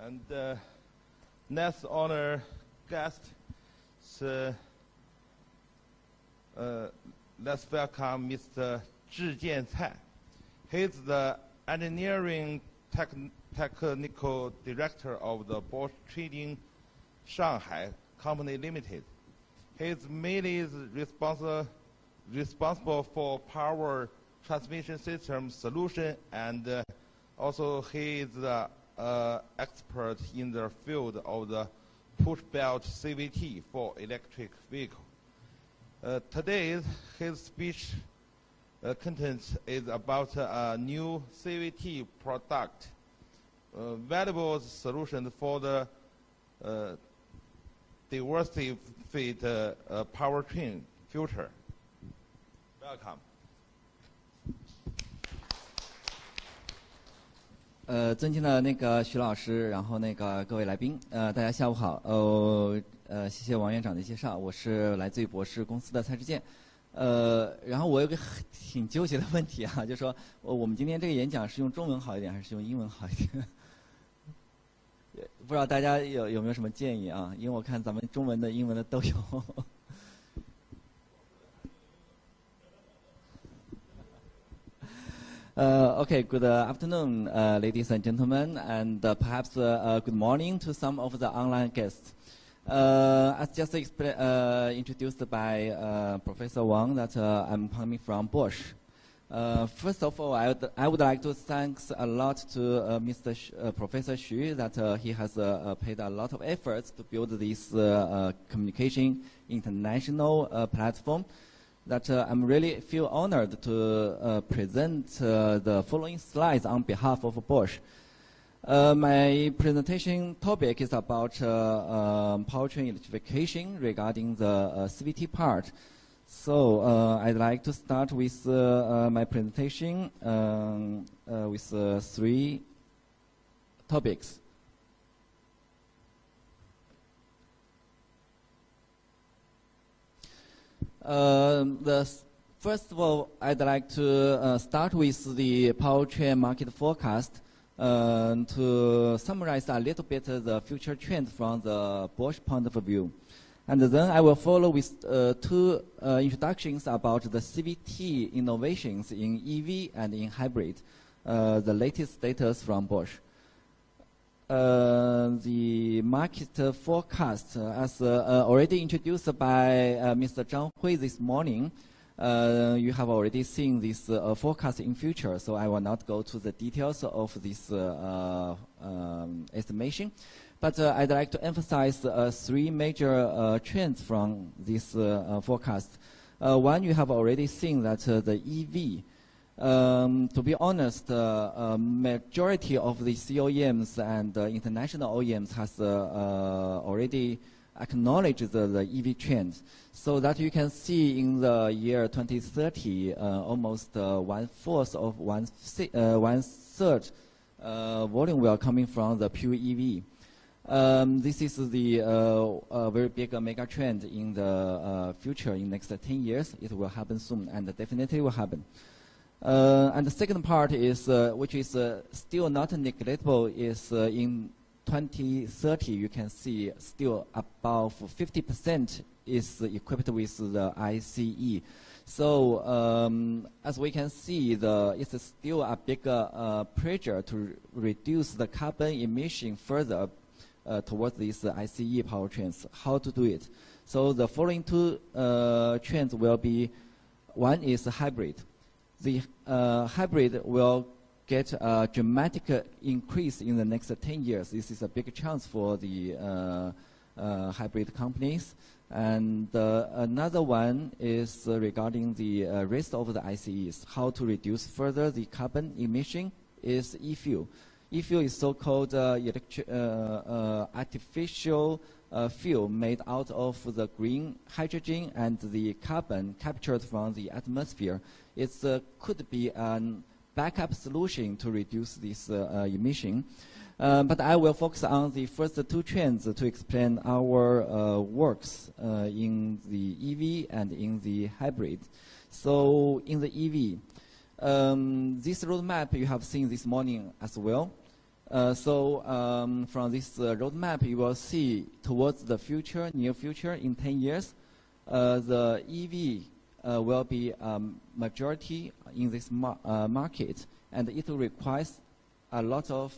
And next honor guest, let's welcome Mr. Zhijian Cai. He's the engineering technical director of the Bosch Trading Shanghai Company Limited. He's mainly responsible for power transmission system solution, and also he is the expert in the field of the push belt CVT for electric vehicle. Today, his speech content is about a new CVT product, valuable solution for the diversified powertrain future. Welcome. 尊敬的那个徐老师，然后那个各位来宾，大家下午好。谢谢王院长的介绍，我是来自于博士公司的蔡志健。然后我有个挺纠结的问题啊，就是说我们今天这个演讲是用中文好一点，还是用英文好一点？不知道大家有没有什么建议啊？因为我看咱们中文的、英文的都有。Okay, good afternoon, ladies and gentlemen, and perhaps good morning to some of the online guests. As just introduced by Professor Wang, that I'm coming from Bosch. First of all, I would like to thank a lot to Professor Xu that he has paid a lot of efforts to build this communication international platform. That I'm really feel honored to present the following slides on behalf of Bosch. My presentation topic is about powertrain electrification regarding the CVT part. So I'd like to start with my presentation with three topics. First of all, I'd like to start with the powertrain market forecast to summarize a little bit the future trend from the Bosch point of view. And then I will follow with two introductions about the CVT innovations in EV and in hybrid, the latest status from Bosch. The market forecast, as already introduced by Mr. Zhang Hui this morning, you have already seen this forecast in future, so I will not go to the details of this estimation. But I'd like to emphasize three major trends from this forecast. One, you have already seen that the EV, to be honest, majority of the COEMs and international OEMs has already acknowledged the EV trend. So that you can see in the year 2030, almost one-third volume will coming from the pure EV. This is the very big mega trend in the future. In next 10 years, it will happen soon, and definitely will happen. And the second part is, which is still not neglectable, is in 2030 you can see still above 50% is equipped with the ICE. So as we can see, it's still a big pressure to reduce the carbon emission further towards these ICE powertrains. How to do it? So the following two trends will be, one is hybrid. The hybrid will get a dramatic increase in the next 10 years. This is a big chance for the hybrid companies. And another one is regarding the rest of the ICEs. How to reduce further the carbon emission is e-fuel. E-fuel is so-called artificial fuel made out of the green hydrogen and the carbon captured from the atmosphere. It could be a backup solution to reduce this emission. But I will focus on the first two trends to explain our works in the EV and in the hybrid. So in the EV, this roadmap you have seen this morning as well. From this roadmap, you will see towards the future, near future, in 10 years, the EV will be majority in this market, and it requires a lot of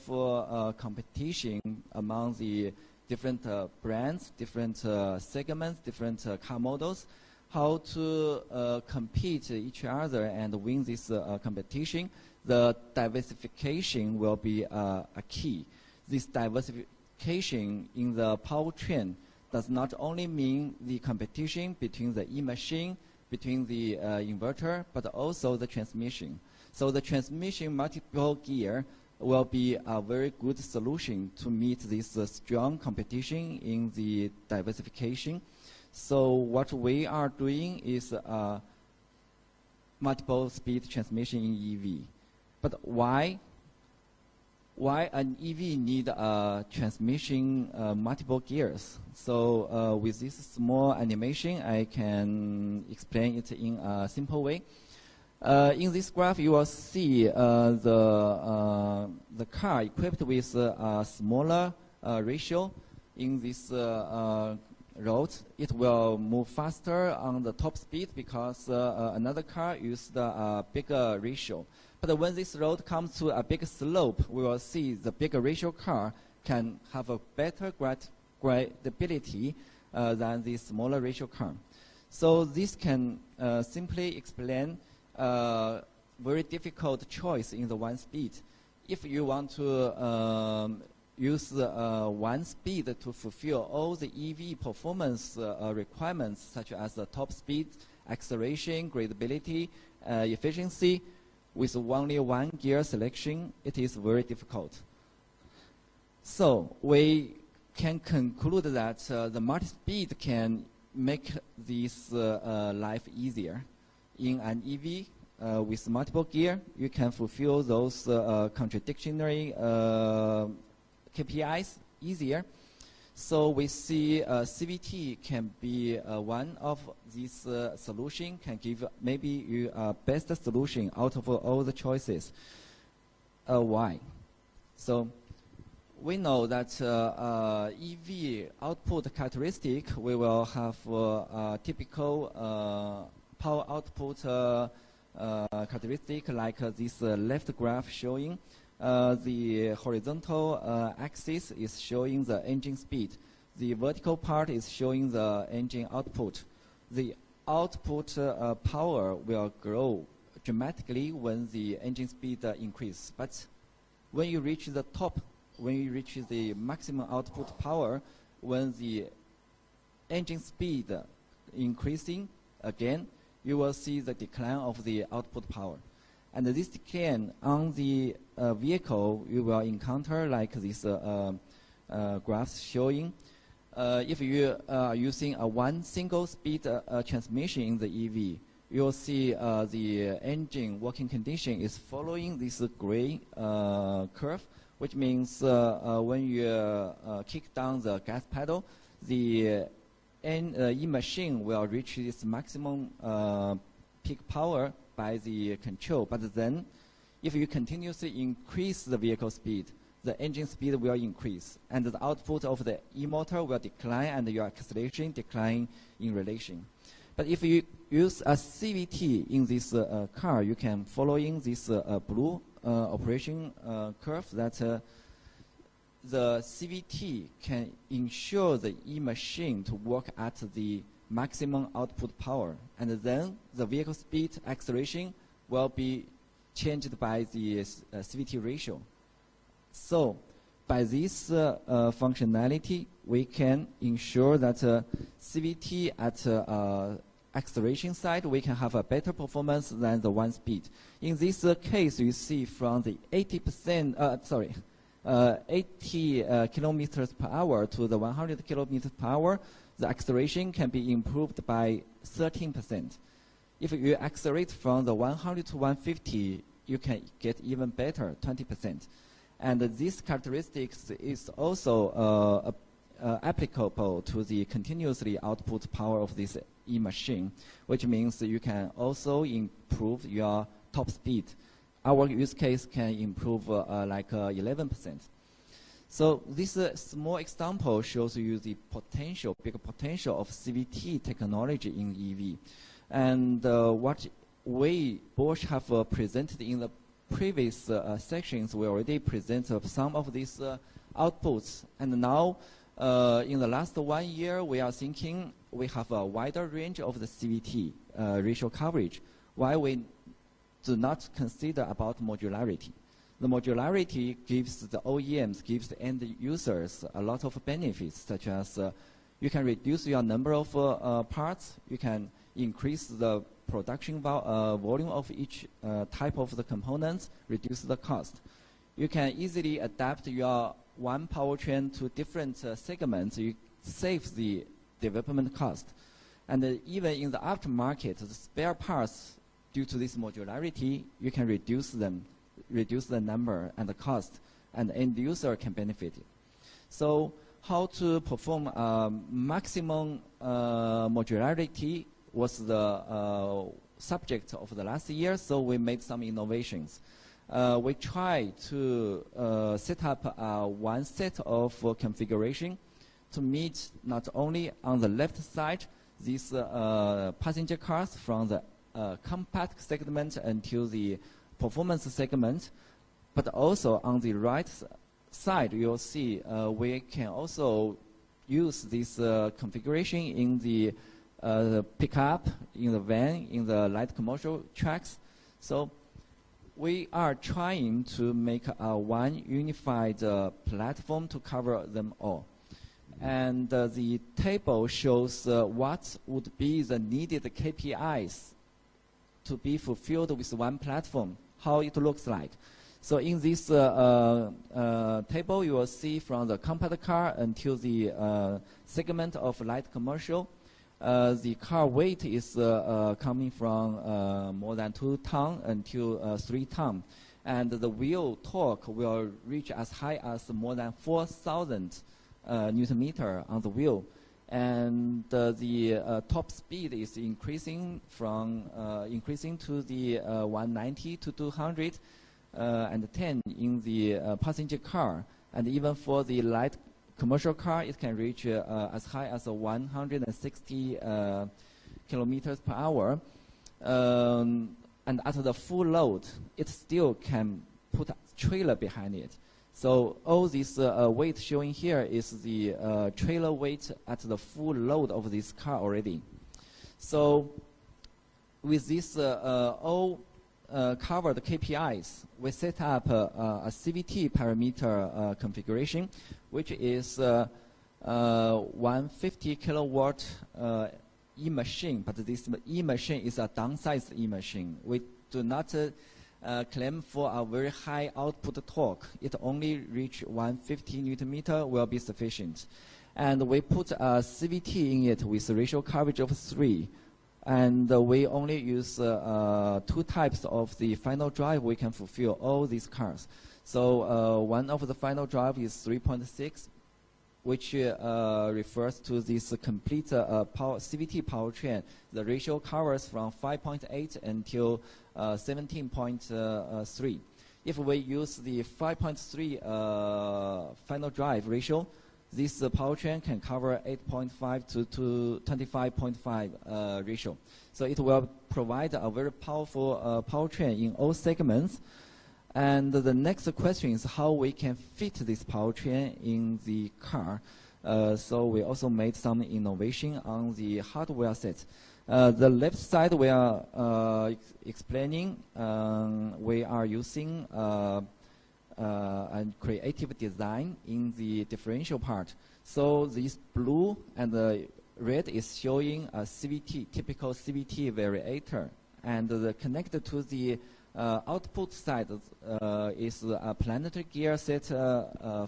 competition among the different brands, different segments, different car models, how to compete each other and win this competition. The diversification will be a key. This diversification in the powertrain does not only mean the competition between the e-machine, between the inverter, but also the transmission. So the transmission multiple gear will be a very good solution to meet this strong competition in the diversification. So what we are doing is multiple speed transmission in EV. But why an EV need a transmission multiple gears? So with this small animation, I can explain it in a simple way. In this graph, you will see the car equipped with a smaller ratio in this road. It will move faster on the top speed because another car used a bigger ratio. But when this road comes to a big slope, we will see the bigger ratio car can have a better gradability than the smaller ratio car. So this can simply explain very difficult choice in the one speed. If you want to use one speed to fulfill all the EV performance requirements, such as the top speed, acceleration, gradability, efficiency, with only one gear selection, it is very difficult. So we can conclude that the multi-speed can make this life easier. In an EV with multiple gear, you can fulfill those contradictory KPIs easier. So we see CVT can be one of these solution, can give maybe you a best solution out of all the choices. Why? So we know that EV output characteristic, we will have typical power output characteristic like this left graph showing. The horizontal axis is showing the engine speed. The vertical part is showing the engine output. The output power will grow dramatically when the engine speed increases. But when you reach the top, when you reach the maximum output power, when the engine speed increasing again, you will see the decline of the output power. And this decline on the vehicle, you will encounter like this graphs showing. If you are using a one single speed transmission in the EV, you will see the engine working condition is following this gray curve, which means when you kick down the gas pedal, the e-machine will reach its maximum peak power by the control. But then, if you continuously increase the vehicle speed, the engine speed will increase, and the output of the e-motor will decline, and your acceleration decline in relation. But if you use a CVT in this car, you can following this blue operation curve that the CVT can ensure the e-machine to work at the maximum output power, and then the vehicle speed acceleration will be changed by the CVT ratio. So by this functionality, we can ensure that CVT at acceleration side, we can have a better performance than the one speed. In this case, you see from the 80 kilometers per hour to the 100 kilometers per hour, the acceleration can be improved by 13%. If you accelerate from the 100 to 150, you can get even better, 20%. And this characteristics is also applicable to the continuously output power of this e-machine, which means you can also improve your top speed. Our use case can improve like 11%. So this small example shows you the potential, big potential of CVT technology in EV. And what we Bosch have presented in the previous sections, we already presented some of these outputs. And now, in the last 1 year, we are thinking we have a wider range of the CVT ratio coverage. Why we do not consider about modularity? The modularity gives the OEMs, gives the end users a lot of benefits, such as you can reduce your number of parts, you can increase the production volume of each type of the components, reduce the cost. You can easily adapt your one powertrain to different segments. You save the development cost. And even in the aftermarket, the spare parts, due to this modularity, you can reduce them, reduce the number and the cost, and the end user can benefit. So how to perform maximum modularity was the subject of the last year, so we made some innovations. We try to set up one set of configuration to meet not only on the left side these passenger cars from the compact segment until the performance segment, but also on the right side you'll see we can also use this configuration in the pickup, in the van, in the light commercial trucks. So we are trying to make one unified platform to cover them all. And the table shows what would be the needed KPIs to be fulfilled with one platform, how it looks like. So in this table, you will see from the compact car until the segment of light commercial, the car weight is coming from more than 2 tons until 3 tons. And the wheel torque will reach as high as more than 4,000 Newton meter on the wheel. And the top speed is increasing from increasing to the 190 to 200 and 10 in the passenger car. And even for the light commercial car, it can reach as high as 160 kilometers per hour. And at the full load, it still can put a trailer behind it. So all this weight showing here is the trailer weight at the full load of this car already. So with this all covered KPIs, we set up a CVT parameter configuration, which is 150 kilowatt e-machine, but this e-machine is a downsized e-machine. We do not claim for a very high output torque. It only reach 150 Newton meter will be sufficient. And we put a CVT in it with a ratio coverage of 3. And we only use 2 types of the final drive. We can fulfill all these cars. So one of the final drive is 3.6, which refers to this complete CVT powertrain. The ratio covers from 5.8 until 17.3. If we use the 5.3 final drive ratio, this powertrain can cover 8.5 to 25.5 ratio. So it will provide a very powerful powertrain in all segments. And the next question is how we can fit this powertrain in the car. So we also made some innovation on the hardware set. The left side we are explaining, we are using a creative design in the differential part. So this blue and the red is showing a CVT, typical CVT variator. And connected to the output side is a planetary gear set,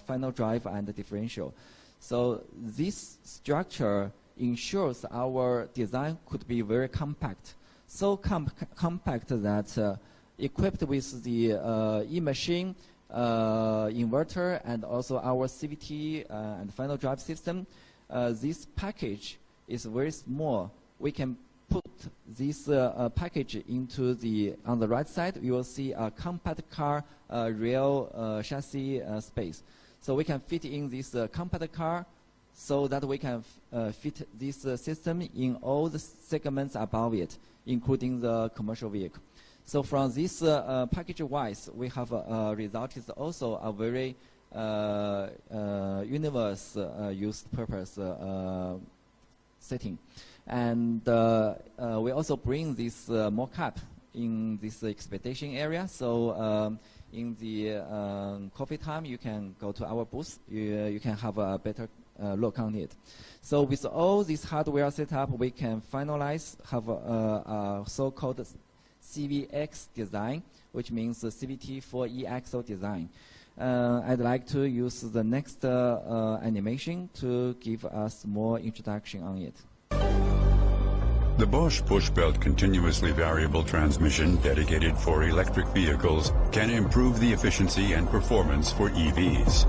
final drive and differential. So this structure ensures our design could be very compact. So compact that equipped with the e-machine, inverter, and also our CVT and final drive system, this package is very small. We can put this package into the, on the right side, you will see a compact car rail chassis space. So we can fit in this compact car so that we can fit this system in all the segments above it, including the commercial vehicle. So from this package-wise, we have result is also a very universal use purpose setting. And we also bring this mockup in this expedition area. So in the coffee time, you can go to our booth. You can have a better look on it. So with all this hardware setup, we can finalize, have a so-called CVX design, which means CVT for e-axle design. I'd like to use the next animation to give us more introduction on it. The Bosch push-belt continuously variable transmission dedicated for electric vehicles can improve the efficiency and performance for EVs.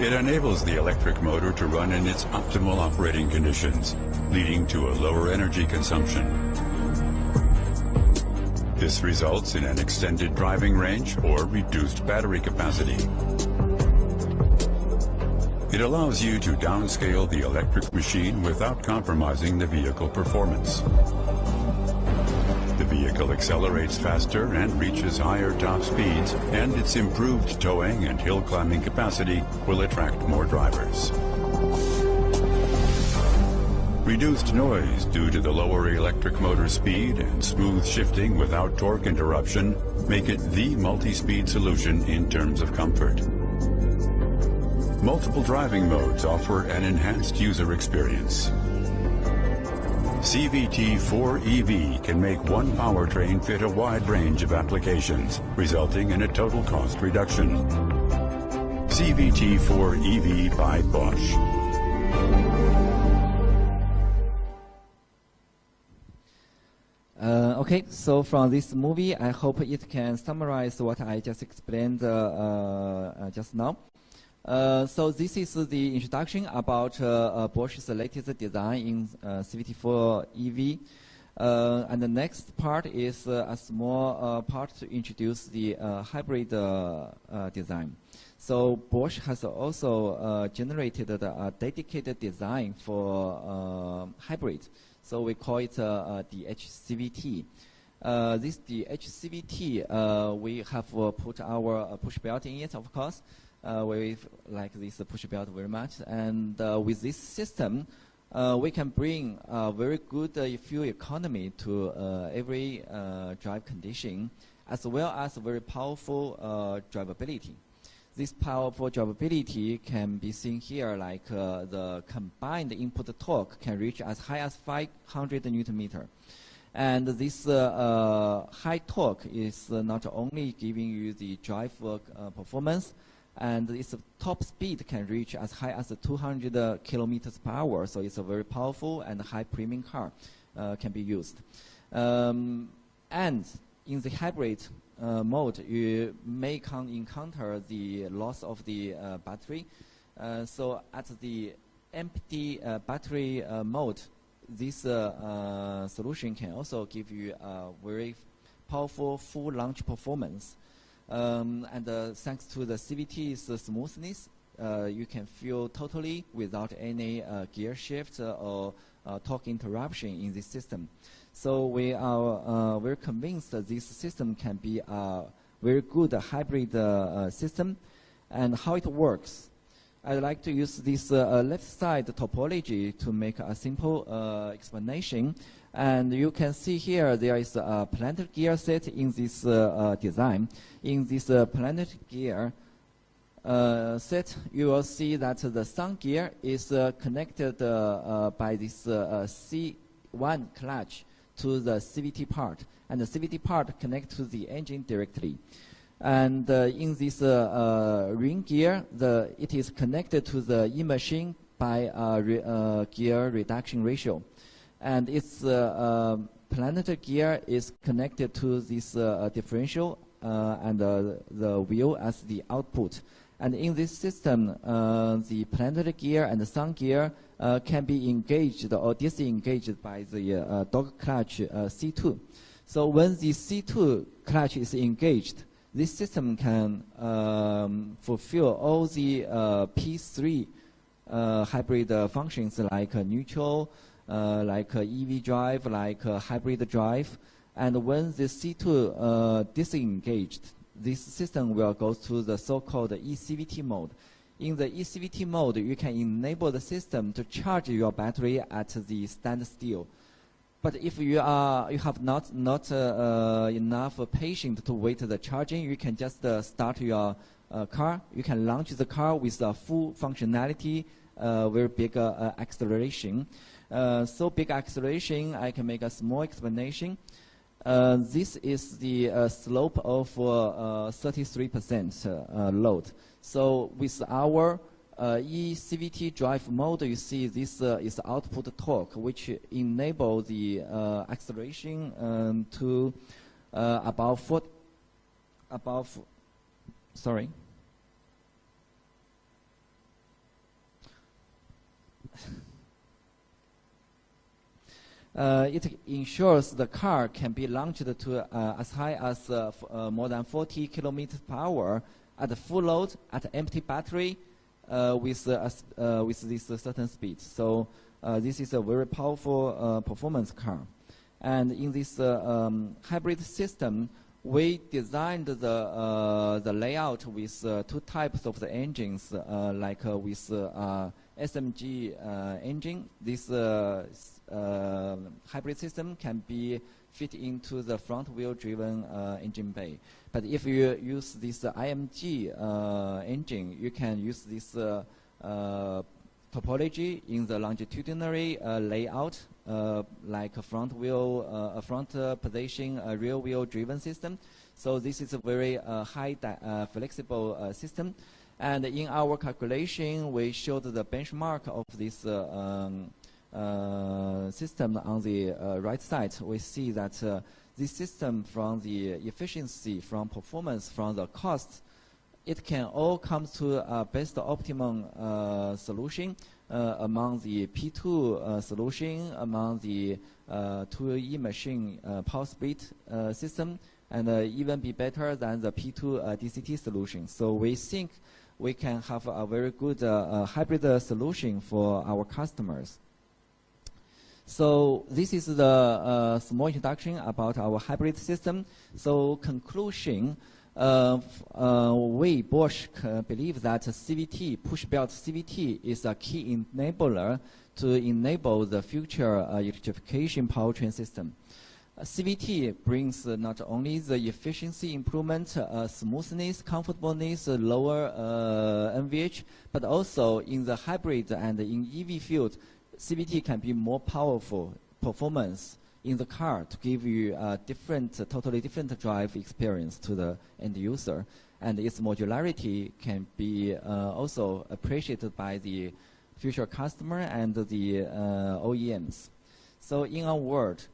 It enables the electric motor to run in its optimal operating conditions, leading to a lower energy consumption. This results in an extended driving range or reduced battery capacity. It allows you to downscale the electric machine without compromising the vehicle performance. The vehicle accelerates faster and reaches higher top speeds, and its improved towing and hill climbing capacity will attract more drivers. Reduced noise due to the lower electric motor speed and smooth shifting without torque interruption make it the multi-speed solution in terms of comfort. Multiple driving modes offer an enhanced user experience. CVT4EV can make one powertrain fit a wide range of applications, resulting in a total cost reduction. CVT4EV by Bosch. Okay, so from this movie, I hope it can summarize what I just explained just now. So this is the introduction about Bosch's latest design in CVT4 EV. And the next part is a small part to introduce the hybrid design. So Bosch has also generated a dedicated design for hybrid. So we call it the HCVT. This DHCVT, we have put our push belt in it, of course. We like this push belt very much. And with this system, we can bring a very good fuel economy to every drive condition, as well as very powerful drivability. This powerful drivability can be seen here, like the combined input torque can reach as high as 500 Newton meter. And this high torque is not only giving you the drive performance, and its top speed can reach as high as 200 kilometers per hour. So it's a very powerful and high premium car can be used. And in the hybrid mode, you may encounter the loss of the battery. So at the empty battery mode, this solution can also give you a very powerful full launch performance. And thanks to the CVT's smoothness, you can feel totally without any gear shift or torque interruption in this system. So we are very convinced that this system can be a very good hybrid system. And how it works, I'd like to use this left side topology to make a simple explanation. And you can see here there is a planetary gear set in this design. In this planetary gear set, you will see that the sun gear is connected by this C1 clutch to the CVT part, and the CVT part connects to the engine directly. And in this ring gear, it is connected to the e-machine by a gear reduction ratio. And its planetary gear is connected to this differential and the wheel as the output. And in this system, the planetary gear and the sun gear can be engaged or disengaged by the dog clutch C2. So when the C2 clutch is engaged, this system can fulfill all the P3 hybrid functions like neutral, like EV drive, like hybrid drive. And when the C2 disengaged, this system will go to the so-called ECVT mode. In the ECVT mode, you can enable the system to charge your battery at the standstill. But if you have not enough patience to wait the charging, you can just start your car. You can launch the car with a full functionality, very big acceleration. So big acceleration, I can make a small explanation. This is the slope of 33% load. So with our ECVT drive mode, you see this is output torque, which enable the acceleration to it ensures the car can be launched to as high as more than 40 kilometers per hour at full load at empty battery with this certain speed. So this is a very powerful performance car. And in this hybrid system, we designed the layout with two types of the engines, like with SMG engine. This hybrid system can be fit into the front-wheel driven engine bay. But if you use this IMG engine, you can use this topology in the longitudinary layout, like a front position, rear wheel driven system. So this is a very high flexible system. And in our calculation, we showed the benchmark of this system on the right side. We see that this system, from the efficiency, from performance, from the cost, it can all come to a best optimum solution among the P2 solution, among the 2E machine power split system, and even be better than the P2 DCT solution. So we think we can have a very good hybrid solution for our customers. So this is the small introduction about our hybrid system. So conclusion, we, Bosch, believe that CVT, push-belt CVT, is a key enabler to enable the future electrification powertrain system. CVT brings not only the efficiency improvement, smoothness, comfortableness, lower NVH, but also in the hybrid and in EV field, CVT can be more powerful performance in the car to give you a totally different drive experience to the end user. And its modularity can be also appreciated by the future customer and the OEMs. So in our world,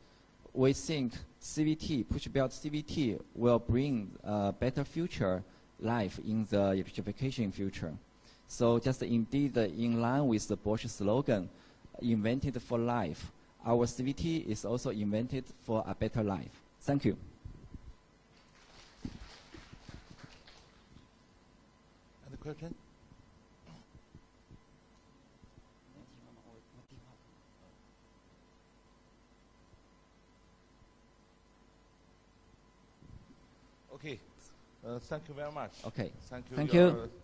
we think CVT, push-belt CVT, will bring a better future life in the electrification future. So just indeed in line with the Bosch slogan, invented for life, our CVT is also invented for a better life. Thank you. Any question? Okay. Thank you very much. Okay. Thank you. Thank you.